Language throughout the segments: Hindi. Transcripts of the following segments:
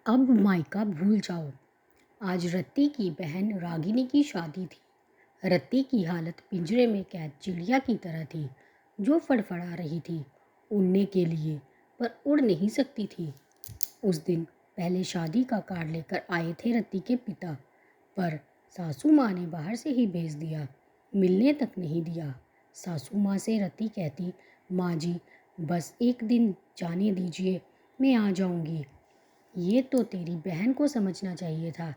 अब मायका भूल जाओ। आज रत्ती की बहन रागिनी की शादी थी। रत्ती की हालत पिंजरे में कैद चिड़िया की तरह थी जो फड़फड़ा रही थी उड़ने के लिए पर उड़ नहीं सकती थी। उस दिन पहले शादी का कार्ड लेकर आए थे रत्ती के पिता, पर सासू माँ ने बाहर से ही भेज दिया, मिलने तक नहीं दिया। सासू माँ से रत्ती कहती, माँ जी बस एक दिन जाने दीजिए, मैं आ जाऊंगी। ये तो तेरी बहन को समझना चाहिए था।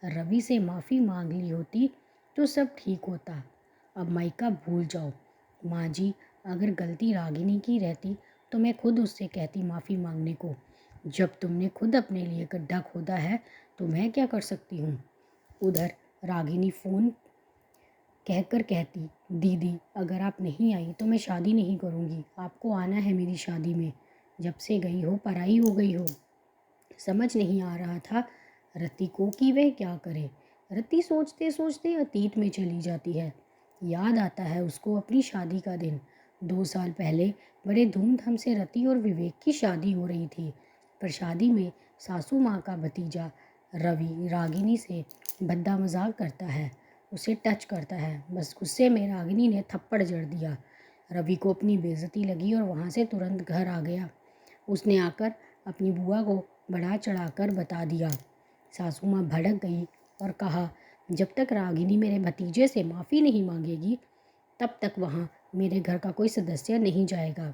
रवि से माफ़ी मांग ली होती तो सब ठीक होता। अब मायका भूल जाओ। माँ जी अगर गलती रागिनी की रहती तो मैं खुद उससे कहती माफ़ी मांगने को। जब तुमने खुद अपने लिए गड्ढा खोदा है तो मैं क्या कर सकती हूँ। उधर रागिनी फ़ोन कहकर कहती, दीदी अगर आप नहीं आई तो मैं शादी नहीं करूँगी। आपको आना है मेरी शादी में। जब से गई हो पराई हो गई हो। समझ नहीं आ रहा था रत्ती को कि वह क्या करे। रत्ती सोचते सोचते अतीत में चली जाती है। याद आता है उसको अपनी शादी का दिन। 2 साल पहले बड़े धूमधाम से रत्ती और विवेक की शादी हो रही थी, पर शादी में सासू माँ का भतीजा रवि रागिनी से भद्दा मजाक करता है, उसे टच करता है। बस गुस्से में रागिनी ने थप्पड़ जड़ दिया। रवि को अपनी बेइज्जती लगी और वहाँ से तुरंत घर आ गया। उसने आकर अपनी बुआ को बढ़ा चढ़ाकर बता दिया। सासू माँ भड़क गई और कहा, जब तक रागिनी मेरे भतीजे से माफ़ी नहीं मांगेगी तब तक वहाँ मेरे घर का कोई सदस्य नहीं जाएगा,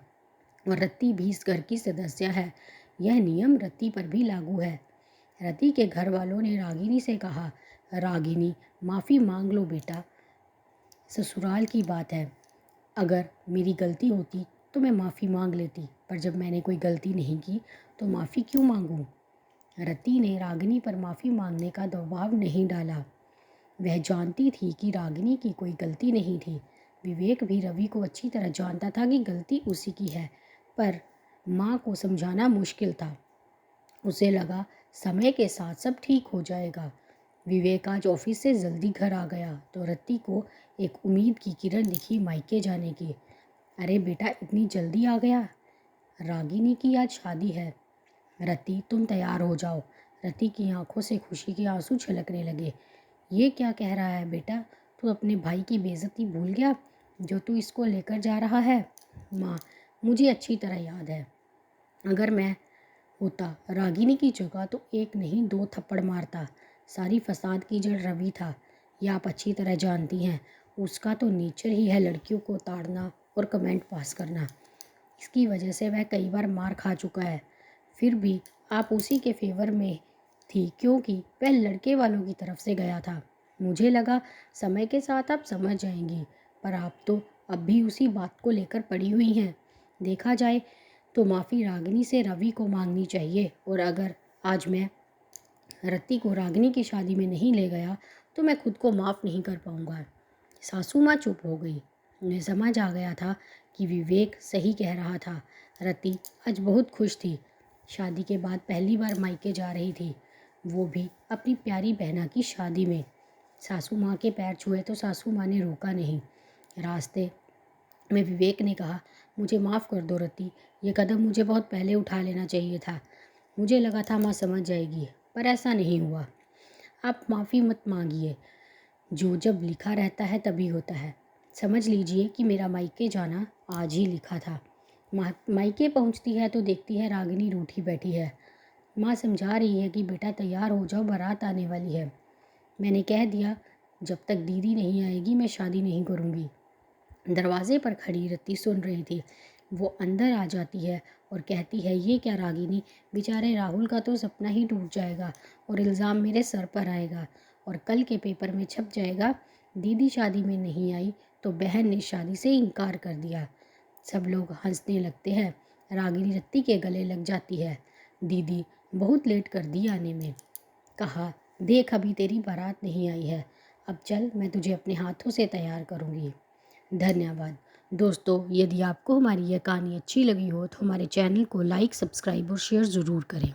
और रत्ती भी इस घर की सदस्य है। यह नियम रत्ती पर भी लागू है। रत्ती के घर वालों ने रागिनी से कहा, रागिनी माफ़ी मांग लो बेटा, ससुराल की बात है। अगर मेरी गलती होती तो मैं माफ़ी मांग लेती, पर जब मैंने कोई गलती नहीं की तो माफ़ी क्यों मांगूं। रत्ती ने रागिनी पर माफ़ी मांगने का दबाव नहीं डाला। वह जानती थी कि रागिनी की कोई गलती नहीं थी। विवेक भी रवि को अच्छी तरह जानता था कि गलती उसी की है, पर माँ को समझाना मुश्किल था। उसे लगा समय के साथ सब ठीक हो जाएगा। विवेक आज ऑफिस से जल्दी घर आ गया तो रत्ती को एक उम्मीद की किरण दिखी मायके जाने की। अरे बेटा इतनी जल्दी आ गया, रागिनी की आज शादी है। रत्ती तुम तैयार हो जाओ। रत्ती की आंखों से खुशी के आंसू छलकने लगे। ये क्या कह रहा है बेटा, तू अपने भाई की बेइज्जती भूल गया जो तू इसको लेकर जा रहा है। माँ मुझे अच्छी तरह याद है, अगर मैं होता रागिनी की जगह तो एक नहीं 2 थप्पड़ मारता। सारी फसाद की जड़ रवि था, ये आप अच्छी तरह जानती हैं। उसका तो नेचर ही है लड़कियों को ताड़ना और कमेंट पास करना। इसकी वजह से वह कई बार मार खा चुका है। फिर भी आप उसी के फेवर में थी क्योंकि वह लड़के वालों की तरफ से गया था। मुझे लगा समय के साथ आप समझ जाएंगी, पर आप तो अब भी उसी बात को लेकर पड़ी हुई हैं। देखा जाए तो माफ़ी रागिनी से रवि को मांगनी चाहिए, और अगर आज मैं रत्ती को रागिनी की शादी में नहीं ले गया तो मैं खुद को माफ़ नहीं कर पाऊँगा। सासू माँ चुप हो गई। उन्हें समझ आ गया था कि विवेक सही कह रहा था। रत्ती आज बहुत खुश थी। शादी के बाद पहली बार मायके जा रही थी, वो भी अपनी प्यारी बहना की शादी में। सासू माँ के पैर छुए तो सासू माँ ने रोका नहीं। रास्ते में विवेक ने कहा, मुझे माफ़ कर दो रत्ती, ये कदम मुझे बहुत पहले उठा लेना चाहिए था। मुझे लगा था माँ समझ जाएगी, पर ऐसा नहीं हुआ। आप माफ़ी मत मांगिए, जो जब लिखा रहता है तभी होता है। समझ लीजिए कि मेरा मायके जाना आज ही लिखा था। मायके पहुंचती है तो देखती है रागिनी रूठी बैठी है। माँ समझा रही है कि बेटा तैयार हो जाओ, बारात आने वाली है। मैंने कह दिया जब तक दीदी नहीं आएगी मैं शादी नहीं करूँगी। दरवाजे पर खड़ी रत्ती सुन रही थी। वो अंदर आ जाती है और कहती है, ये क्या रागिनी, बेचारे राहुल का तो सपना ही टूट जाएगा और इल्ज़ाम मेरे सर पर आएगा और कल के पेपर में छप जाएगा, दीदी शादी में नहीं आई तो बहन ने शादी से इनकार कर दिया। सब लोग हंसने लगते हैं। रागिनी रत्ती के गले लग जाती है। दीदी बहुत लेट कर दी आने में। कहा, देख अभी तेरी बारात नहीं आई है, अब चल मैं तुझे अपने हाथों से तैयार करूँगी। धन्यवाद। दोस्तों यदि आपको हमारी यह कहानी अच्छी लगी हो तो हमारे चैनल को लाइक, सब्सक्राइब और शेयर ज़रूर करें।